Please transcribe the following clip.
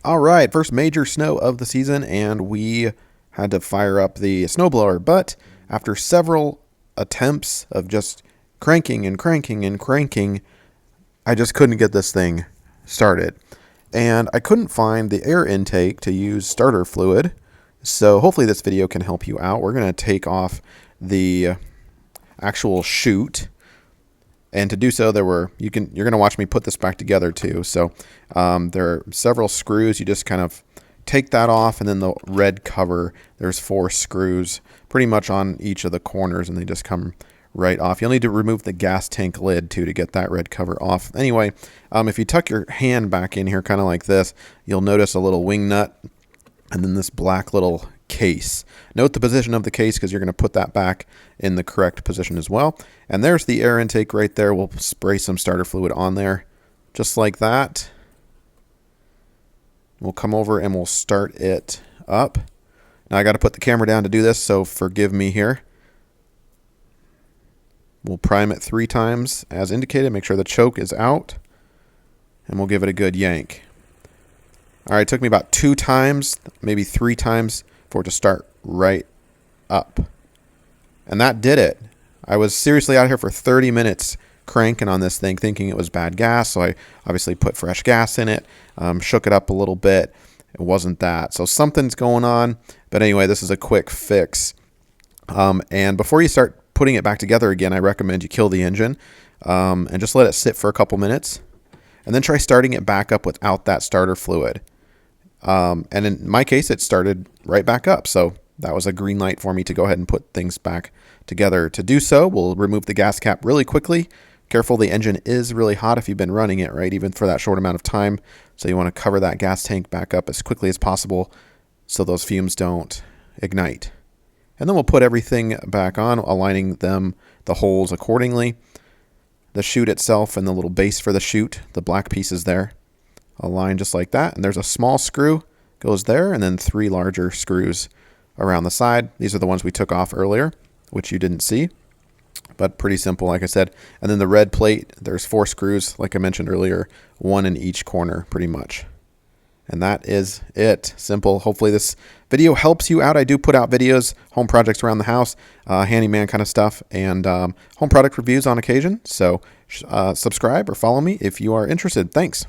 All right, first major snow of the season, and we had to fire up the snowblower. But after several attempts of just cranking and cranking and cranking, I just couldn't get this thing started. And I couldn't find the air intake to use starter fluid. So hopefully this video can help you out. We're going to take off the actual chute. And to do so, you're going to watch me put this back together too. So there are several screws. You just kind of take that off, and then the red cover, there's 4 screws pretty much on each of the corners, and they just come right off. You'll need to remove the gas tank lid too to get that red cover off. Anyway, if you tuck your hand back in here kind of like this, you'll notice a little wing nut and then this black little case. Note the position of the case because you're going to put that back in the correct position as well. And there's the air intake right there. We'll spray some starter fluid on there just like that. We'll come over and we'll start it up. Now I got to put the camera down to do this, so forgive me here. We'll prime it 3 times as indicated. Make sure the choke is out, and we'll give it a good yank. All right, it took me about 2 times, maybe 3 times for it to start right up. And that did it. I was seriously out here for 30 minutes cranking on this thing, thinking it was bad gas. So I obviously put fresh gas in it, shook it up a little bit. It wasn't that. So something's going on. But anyway, this is a quick fix. And before you start putting it back together again, I recommend you kill the engine and just let it sit for a couple minutes. And then try starting it back up without that starter fluid. And in my case, it started right back up. So that was a green light for me to go ahead and put things back together. To do so, we'll remove the gas cap really quickly. Careful, the engine is really hot if you've been running it, right, even for that short amount of time. So you want to cover that gas tank back up as quickly as possible so those fumes don't ignite. And then we'll put everything back on, aligning the holes accordingly. The chute itself and the little base for the chute, the black pieces there, align just like that. And there's a small screw goes there, and then 3 larger screws around the side. These are the ones we took off earlier, which you didn't see, but pretty simple, like I said. And then the red plate, there's 4 screws, like I mentioned earlier, 1 in each corner pretty much. And that is it. Simple. Hopefully this video helps you out. I do put out videos, home projects around the house, handyman kind of stuff, and home product reviews on occasion. So subscribe or follow me if you are interested. Thanks.